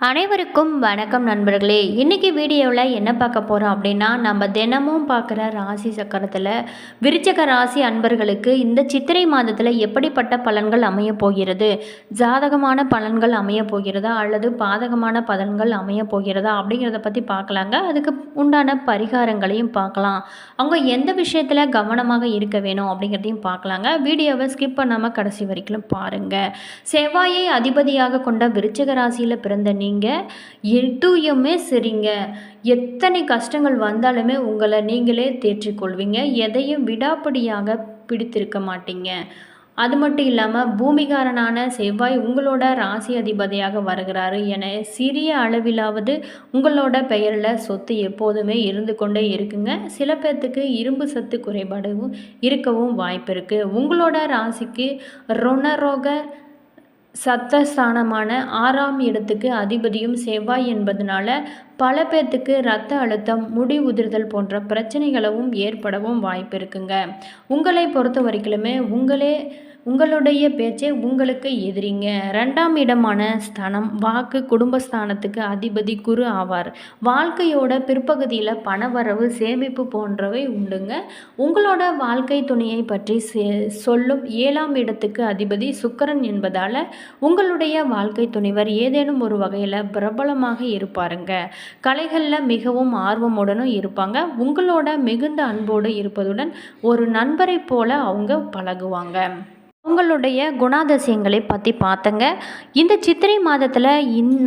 அனைவருக்கும் வணக்கம் நண்பர்களே. இன்றைக்கி வீடியோவில் என்ன பார்க்க போகிறோம் அப்படின்னா, நம்ம தினமும் பார்க்குற ராசி சக்கரத்தில் விருச்சிக ராசி அன்பர்களுக்கு இந்த சித்திரை மாதத்தில் எப்படிப்பட்ட பலன்கள் அமைய போகிறது, ஜாதகமான பலன்கள் அமைய போகிறதா அல்லது பாதகமான பலன்கள் அமைய போகிறதா அப்படிங்கிறத பற்றி பார்க்கலாங்க. அதுக்கு உண்டான பரிகாரங்களையும் பார்க்கலாம். அவங்க எந்த விஷயத்தில் கவனமாக இருக்க வேணும் அப்படிங்கிறதையும் பார்க்கலாங்க. வீடியோவை ஸ்கிப் பண்ணாமல் கடைசி வரைக்கும் பாருங்கள். செவ்வாயை அதிபதியாக கொண்ட விருச்சிக ராசியில் பிறந்த நீங்கள் எதுவுமே சரிங்க, எத்தனை கஷ்டங்கள் வந்தாலுமே உங்களை நீங்களே தேற்றிக்கொள்வீங்க. எதையும் விடாப்படியாக பிடித்திருக்க மாட்டீங்க. அது மட்டும் இல்லாமல் பூமிகாரனான செவ்வாய் உங்களோட ராசி அதிபதியாக வருகிறாரு என சிறிய அளவிலாவது உங்களோட பெயரில் சொத்து எப்போதுமே இருந்து கொண்டே இருக்குங்க. சில பேர்த்துக்கு இரும்பு சத்து குறைபாடும் இருக்கவும் வாய்ப்பு இருக்குது. உங்களோட ராசிக்கு ருணரோக சத்தஸ்தானமான 6ஆம் இடத்துக்கு அதிபதியும் செவ்வாய் என்பதனால பல பேர்த்துக்கு இரத்த அழுத்தம், முடி உதிர்தல் போன்ற பிரச்சனைகளும் ஏற்படவும் வாய்ப்பு இருக்குங்க. உங்களை பொறுத்த வரைக்குமே உங்களுடைய பேச்சே உங்களுக்கு எதிரிங்க. 2ஆம் இடமான ஸ்தானம் வாக்கு, குடும்பஸ்தானத்துக்கு அதிபதி குரு ஆவார். வாழ்க்கையோட பிற்பகுதியில் பணவரவு, சேமிப்பு போன்றவை உண்டுங்க. உங்களோட வாழ்க்கை துணையை பற்றி சொல்லும் 7ஆம் இடத்துக்கு அதிபதி சுக்கிரன் என்பதால் உங்களுடைய வாழ்க்கை துணைவர் ஏதேனும் ஒரு வகையில் பிரபலமாக இருப்பாருங்க. கலைகளில் மிகவும் ஆர்வமுடனும் இருப்பாங்க. உங்களோட மிகுந்த அன்போடு இருப்பதுடன் ஒரு நண்பரை போல அவங்க பழகுவாங்க. உங்களுடைய குணாதிசயங்களை பற்றி பார்த்தங்க. இந்த சித்திரை மாதத்தில்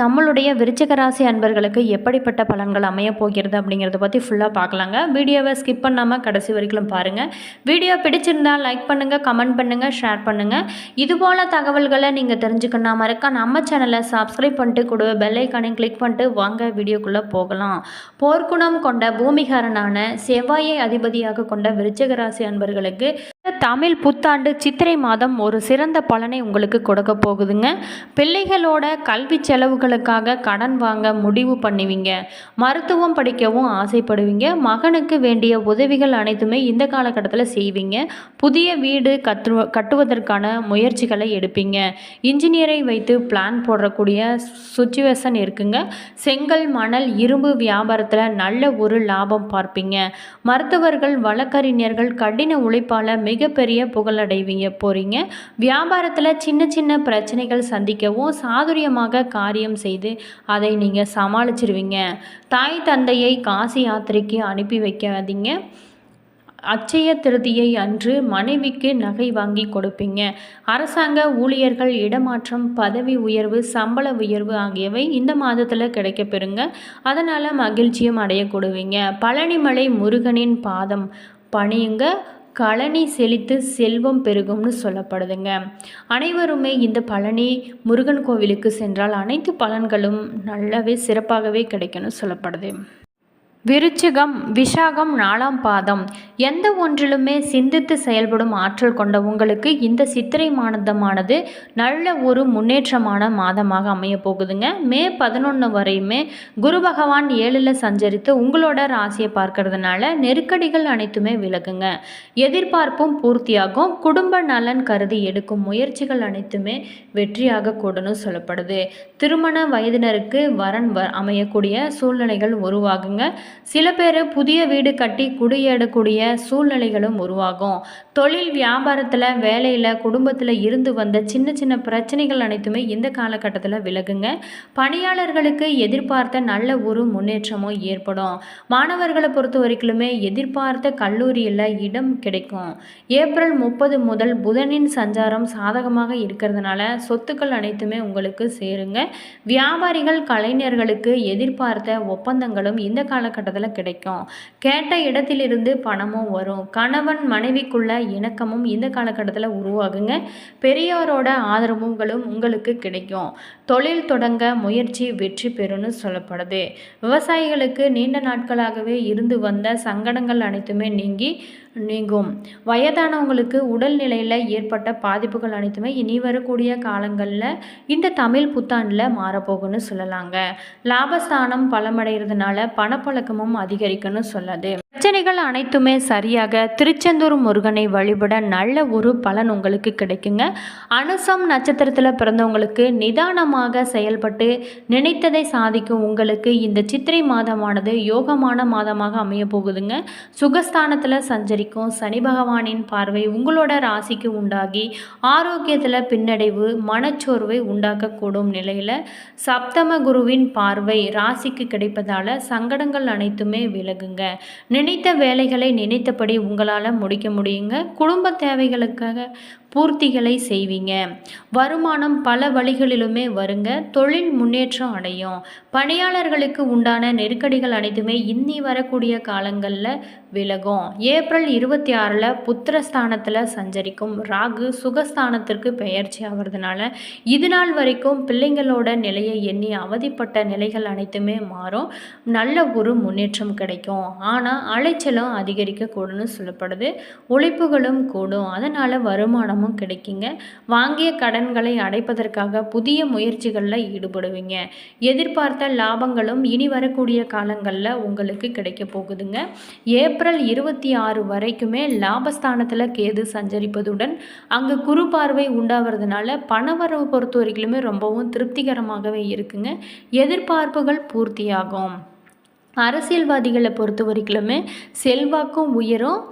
நம்மளுடைய விருச்சிக ராசி அன்பர்களுக்கு எப்படிப்பட்ட பலன்கள் அமைய போகிறது அப்படிங்கிறத பற்றி ஃபுல்லாக பார்க்கலாங்க. வீடியோவை ஸ்கிப் பண்ணாமல் கடைசி வரைக்கும் பாருங்கள். வீடியோ பிடிச்சிருந்தால் லைக் பண்ணுங்கள், கமெண்ட் பண்ணுங்கள், ஷேர் பண்ணுங்கள். இதுபோல் தகவல்களை நீங்கள் தெரிஞ்சுக்கணும் மறக்க நம்ம சேனலை சப்ஸ்கிரைப் பண்ணிட்டு கூட பெல் ஐக்கானையும் கிளிக் பண்ணிட்டு வாங்க வீடியோக்குள்ளே போகலாம். போர்க்குணம் கொண்ட பூமிகாரனான செவ்வாயை அதிபதியாக கொண்ட விருச்சிக ராசி அன்பர்களுக்கு தமிழ் புத்தாண்டு சித்திரை மாதம் ஒரு சிறந்த பலனை உங்களுக்கு கொடுக்க போகுதுங்க. பிள்ளைகளோட கல்வி செலவுகளுக்காக கடன் வாங்க முடிவு பண்ணுவீங்க. மருத்துவம் படிக்கவும் ஆசைப்படுவீங்க. மகனுக்கு வேண்டிய உதவிகள் அனைத்துமே இந்த காலகட்டத்தில் செய்வீங்க. புதிய வீடு கட்டுவதற்கான முயற்சிகளை எடுப்பீங்க. இன்ஜினியரை வைத்து பிளான் போடக்கூடிய சுச்சுவேஷன் இருக்குங்க. செங்கல், மணல், இரும்பு வியாபாரத்தில் நல்ல ஒரு லாபம் பார்ப்பீங்க. மருத்துவர்கள், வழக்கறிஞர்கள் கடின உழைப்பால் மிகப்பெரிய புகழடைவீங்க போறீங்க. வியாபாரத்தில் சின்ன சின்ன பிரச்சனைகள் சந்திக்கவும் சாதுரியமாக காரியம் செய்து அதை நீங்கள் சமாளிச்சிருவீங்க. தாய் தந்தையை காசி யாத்திரைக்கு அனுப்பி வைக்காதீங்க. அட்சய திருதியை அன்று மனைவிக்கு நகை வாங்கி கொடுப்பீங்க. அரசாங்க ஊழியர்கள் இடமாற்றம், பதவி உயர்வு, சம்பள உயர்வு ஆகியவை இந்த மாதத்தில் கிடைக்கப்பெறுங்க. அதனால் மகிழ்ச்சியும் அடையக்கூடுவீங்க. பழனிமலை முருகனின் பாதம் பணியுங்க. கழனி செழித்து செல்வம் பெருகும்னு சொல்லப்படுதுங்க. அனைவருமே இந்த பழனி முருகன் கோவிலுக்கு சென்றால் அனைத்து பலன்களும் நல்லாவே சிறப்பாகவே கிடைக்கும்னு சொல்லப்படுது. விருச்சிகம், விஷாகம் 4ஆம் பாதம். எந்த ஒன்றிலுமே சிந்தித்து செயல்படும் ஆற்றல் கொண்ட உங்களுக்கு இந்த சித்திரை மாதமானது நல்ல ஒரு முன்னேற்றமான மாதமாக அமைய போகுதுங்க. மே 11 வரையுமே குரு பகவான் 7ல் சஞ்சரித்து உங்களோட ராசியை பார்க்கறதுனால நெருக்கடிகள் அனைத்துமே விலகுங்க. எதிர்பார்ப்பும் பூர்த்தியாகும். குடும்ப நலன் கருதி எடுக்கும் முயற்சிகள் அனைத்துமே வெற்றியாக கூடன்னு சொல்லப்படுது. திருமண வயதினருக்கு வரன் அமையக்கூடிய சூழ்நிலைகள் உருவாகுங்க. சில பேர் புதிய வீடு கட்டி குடியேறக்கூடிய சூழ்நிலைகளும் உருவாகும். தொழில், வியாபாரத்தில், வேலையில், குடும்பத்தில் இருந்து வந்த சின்ன சின்ன பிரச்சனைகள் அனைத்துமே இந்த காலகட்டத்தில் விலகுங்க. பணியாளர்களுக்கு எதிர்பார்த்த நல்ல ஒரு முன்னேற்றமும் ஏற்படும். மாணவர்களை பொறுத்த வரைக்குமே எதிர்பார்த்த கல்லூரியில் இடம் கிடைக்கும். ஏப்ரல் 30 முதல் புதனின் சஞ்சாரம் சாதகமாக இருக்கிறதுனால சொத்துக்கள் அனைத்துமே உங்களுக்கு சேருங்க. வியாபாரிகள், கலைஞர்களுக்கு எதிர்பார்த்த ஒப்பந்தங்களும் இந்த காலகட்டத்தில் கிடைக்கும். கேட்ட இடத்திலிருந்து பணமும் வரும். கணவன் மனைவிக்குள்ள இணக்கமும் இந்த காலகட்டத்தில் உருவாகுங்க. பெரியோரோட ஆதரவுகளும் உங்களுக்கு கிடைக்கும். தொழில் தொடங்க முயற்சி வெற்றி பெறும்னு சொல்லப்படுது. விவசாயிகளுக்கு நீண்ட நாட்களாகவே இருந்து வந்த சங்கடங்கள் அனைத்துமே நீங்கும். வயதானவங்களுக்கு உடல்நிலையில் ஏற்பட்ட பாதிப்புகள் அனைத்துமே இனி வரக்கூடிய காலங்களில் இந்த தமிழ் புத்தாண்டில் மாறப்போகும்னு சொல்லலாங்க. லாபஸ்தானம் பலமடைகிறதுனால பணப்பழக்கமும் அதிகரிக்கும்னு சொல்லாது. பிரச்சனைகள் அனைத்துமே சரியாக திருச்செந்தூர் முருகனை வழிபட நல்ல ஒரு பலன் உங்களுக்கு கிடைக்குங்க. அனுசம் நட்சத்திரத்தில் பிறந்தவங்களுக்கு நிதானமாக செயல்பட்டு நினைத்ததை சாதிக்கும் உங்களுக்கு இந்த சித்திரை மாதமானது யோகமான மாதமாக அமைய போகுதுங்க. சுகஸ்தானத்தில் சஞ்சரிக்கும் சனி பகவானின் பார்வை உங்களோட ராசிக்கு உண்டாகி ஆரோக்கியத்தில் பின்னடைவு மனச்சோர்வை உண்டாக்கக்கூடும் நிலையில் சப்தம குருவின் பார்வை ராசிக்கு கிடைப்பதால் சங்கடங்கள் அனைத்துமே விலகுங்க. நினைத்த வேலைகளை நினைத்தபடி உங்களால் முடிக்க முடியுங்க. குடும்ப தேவைகளுக்காக பூர்த்திகளை செய்வீங்க. வருமானம் பல வழிகளிலுமே வருங்க. தொழில் முன்னேற்றம் அடையும். பணியாளர்களுக்கு உண்டான நெருக்கடிகள் அனைத்துமே இன்னி வரக்கூடிய காலங்களில் விலகும். ஏப்ரல் 26 புத்திரஸ்தானத்தில் சஞ்சரிக்கும் ராகு சுகஸ்தானத்திற்கு பெயர்ச்சி ஆகிறதுனால இது நாள் வரைக்கும் பிள்ளைங்களோட நிலையை எண்ணி அவதிப்பட்ட நிலைகள் அனைத்துமே மாறும். நல்ல ஒரு முன்னேற்றம் கிடைக்கும். ஆனால் அலைச்சலும் அதிகரிக்கக்கூடும்னு சொல்லப்படுது. உழைப்புகளும் கூடும். அதனால் வருமானமும் கிடைக்குங்க. வாங்கிய கடன்களை அடைப்பதற்காக புதிய முயற்சிகளில் ஈடுபடுவீங்க. எதிர்பார்த்த லாபங்களும் இனி வரக்கூடிய காலங்களில் உங்களுக்கு கிடைக்க போகுதுங்க. ஏப்ரல் 26 வரைக்குமே லாபஸ்தானத்தில் கேது சஞ்சரிப்பதுடன் அங்கு குரு பார்வை உண்டாகிறதுனால பணவரவு பொறுத்த வரைக்குமே ரொம்பவும் திருப்திகரமாகவே இருக்குங்க. எதிர்பார்ப்புகள் பூர்த்தியாகும். அரசியல்வாதிகளை பொறுத்த வரைக்குமே செல்வாக்கும் உயரும்.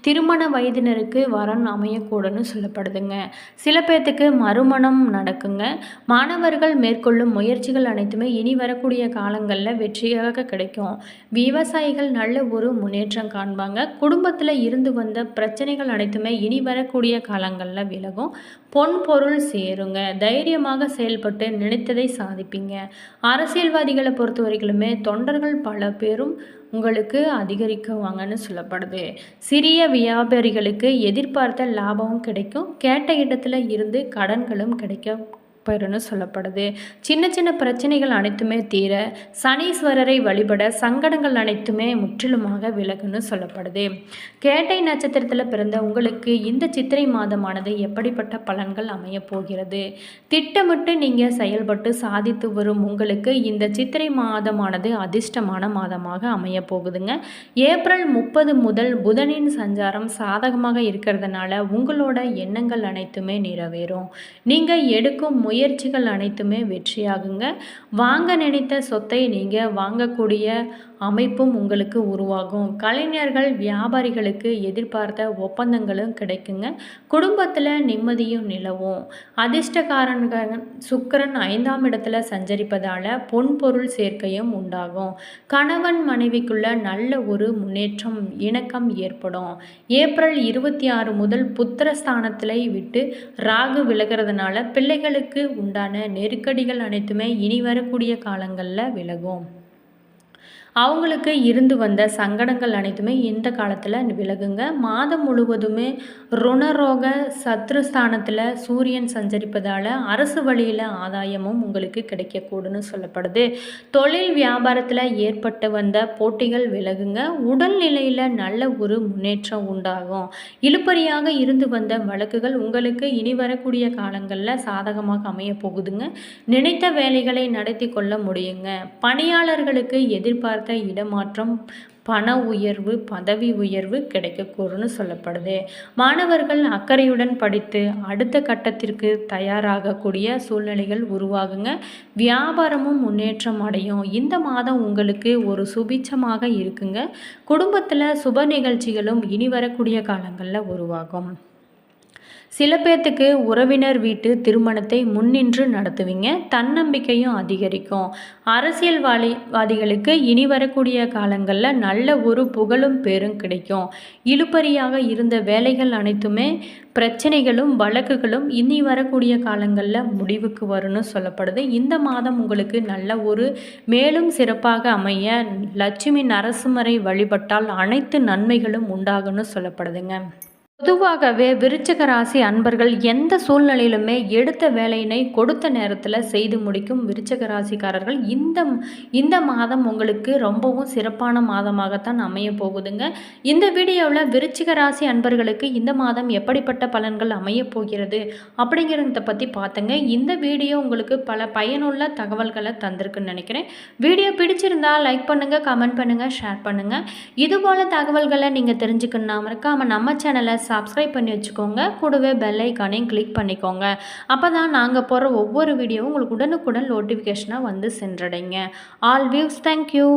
திருமண வயதினருக்கு வரன் அமையக்கூடன்னு சொல்லப்படுதுங்க. சில பேர்த்துக்கு மறுமணம் நடக்குங்க. மாணவர்கள் மேற்கொள்ளும் முயற்சிகள் அனைத்துமே இனி வரக்கூடிய காலங்களில் வெற்றியாக கிடைக்கும். விவசாயிகள் நல்ல ஒரு முன்னேற்றம் காண்பாங்க. குடும்பத்தில் இருந்து வந்த பிரச்சனைகள் அனைத்துமே இனி வரக்கூடிய காலங்களில் விலகும். பொன் பொருள் சேருங்க. தைரியமாக செயல்பட்டு நினைத்ததை சாதிப்பீங்க. அரசியல்வாதிகளை பொறுத்த வரைக்குமே தொண்டர்கள் பல பேரும் உங்களுக்கு அதிகரிக்குவாங்கன்னு சொல்லப்படுது. சிறிய வியாபாரிகளுக்கு எதிர்பார்த்த லாபமும் கிடைக்கும். கேட்ட இடத்துல இருந்து கடன்களும் கிடைக்க பெறுன்னு சொல்லப்படுது. சின்ன சின்ன பிரச்சனைகள் அனைத்துமே தீர சனீஸ்வரரை வழிபட சங்கடங்கள் அனைத்துமே முற்றிலுமாக விலகுன்னு சொல்லப்படுது. கேட்டை நட்சத்திரத்தில் பிறந்த உங்களுக்கு இந்த சித்திரை மாதமானது எப்படிப்பட்ட பலன்கள் அமைய போகிறது? திட்டமிட்டு நீங்கள் செயல்பட்டு சாதித்து வரும் உங்களுக்கு இந்த சித்திரை மாதமானது அதிர்ஷ்டமான மாதமாக அமைய போகுதுங்க. ஏப்ரல் 30 முதல் புதனின் சஞ்சாரம் சாதகமாக இருக்கிறதுனால உங்களோட எண்ணங்கள் அனைத்துமே நிறைவேறும். நீங்கள் எடுக்கும் முயற்சிகள் அனைத்துமே வெற்றியாகுங்க. வாங்க நினைத்த சொத்தை நீங்கள் வாங்கக்கூடிய அமைப்பும் உங்களுக்கு உருவாகும். கலைஞர்கள் வியாபாரிகளுக்கு எதிர்பார்த்த ஒப்பந்தங்களும் கிடைக்குங்க. குடும்பத்தில் நிம்மதியும் நிலவும். அதிர்ஷ்டக்காரன்கள் சுக்கிரன் 5ஆம் இடத்துல சஞ்சரிப்பதால் பொன் பொருள் சேர்க்கையும் உண்டாகும். கணவன் மனைவிக்குள்ள நல்ல ஒரு முன்னேற்றம் இணக்கம் ஏற்படும். ஏப்ரல் 26 முதல் புத்திரஸ்தானத்தில் விட்டு ராகு விலகிறதுனால பிள்ளைகளுக்கு உண்டான நெருக்கடிகள் அனைத்துமே இனி வரக்கூடிய காலங்களில் விலகும். அவங்களுக்கு இருந்து வந்த சங்கடங்கள் அனைத்துமே இந்த காலத்தில் விலகுங்க. மாதம் முழுவதுமே ருணரோக சத்ருஸ்தானத்தில் சூரியன் சஞ்சரிப்பதால் அரசு வழியில் ஆதாயமும் உங்களுக்கு கிடைக்கக்கூடுன்னு சொல்லப்படுது. தொழில் வியாபாரத்தில் ஏற்பட்டு வந்த போட்டிகள் விலகுங்க. உடல்நிலையில் நல்ல ஒரு முன்னேற்றம் உண்டாகும். இழுபறியாக இருந்து வந்த வழக்குகள் உங்களுக்கு இனி வரக்கூடிய காலங்களில் சாதகமாக அமைய போகுதுங்க. நினைத்த வேலைகளை நடத்தி கொள்ள முடியுங்க. பணியாளர்களுக்கு எதிர்பார்த்த இடமாற்றம் பண உயர்வு பதவி உயர்வு கிடைக்கக்கூடும்னு சொல்லப்படுது. மாணவர்கள் அக்கறையுடன் படித்து அடுத்த கட்டத்திற்கு தயாராகக்கூடிய சூழ்நிலைகள் உருவாகுங்க. வியாபாரமும் முன்னேற்றம் அடையும். இந்த மாதம் உங்களுக்கு ஒரு சுபிட்சமாக இருக்குங்க. குடும்பத்தில் சுப நிகழ்ச்சிகளும் இனி வரக்கூடிய காலங்களில் உருவாகும். சில பேர்த்துக்கு உறவினர் வீட்டு திருமணத்தை முன்னின்று நடத்துவீங்க. தன்னம்பிக்கையும் அதிகரிக்கும். அரசியல்வாதிகளுக்கு இனி வரக்கூடிய காலங்களில் நல்ல ஒரு புகழும் பேரும் கிடைக்கும். இழுபறியாக இருந்த வேலைகள் அனைத்துமே பிரச்சனைகளும் வழக்குகளும் இனி வரக்கூடிய காலங்களில் முடிவுக்கு வரும்னு சொல்லப்படுது. இந்த மாதம் உங்களுக்கு நல்ல ஒரு மேலும் சிறப்பாக அமைய லட்சுமி நரசிம்மரை வழிபட்டால் அனைத்து நன்மைகளும் உண்டாகும்னு சொல்லப்படுதுங்க. பொதுவாகவே விருச்சிக ராசி அன்பர்கள் எந்த சூழ்நிலையிலுமே எடுத்த வேலையினை கொடுத்த நேரத்தில் செய்து முடிக்கும் விருச்சிக ராசிக்காரர்கள் இந்த மாதம் உங்களுக்கு ரொம்பவும் சிறப்பான மாதமாகத்தான் அமைய போகுதுங்க. இந்த வீடியோவில் விருச்சிக ராசி அன்பர்களுக்கு இந்த மாதம் எப்படிப்பட்ட பலன்கள் அமைய போகிறது அப்படிங்கிறத பற்றி பார்த்துங்க. இந்த வீடியோ உங்களுக்கு பல பயனுள்ள தகவல்களை தந்திருக்குன்னு நினைக்கிறேன். வீடியோ பிடிச்சிருந்தால் லைக் பண்ணுங்கள், கமெண்ட் பண்ணுங்கள், ஷேர் பண்ணுங்கள். இதுபோல் தகவல்களை நீங்கள் தெரிஞ்சுக்கணும்னா மறக்காமல் நம்ம சேனலை சப்ஸ்கிரைப் பண்ணி வச்சுக்கோங்க. கூடவே பெல் ஐக்கானையும் கிளிக் பண்ணிக்கோங்க. அப்போ தான் நாங்கள் போகிற ஒவ்வொரு வீடியோவும் உங்களுக்கு உடனுக்குடன் நோட்டிஃபிகேஷனாக வந்து சென்றடைங்க. All views thank you.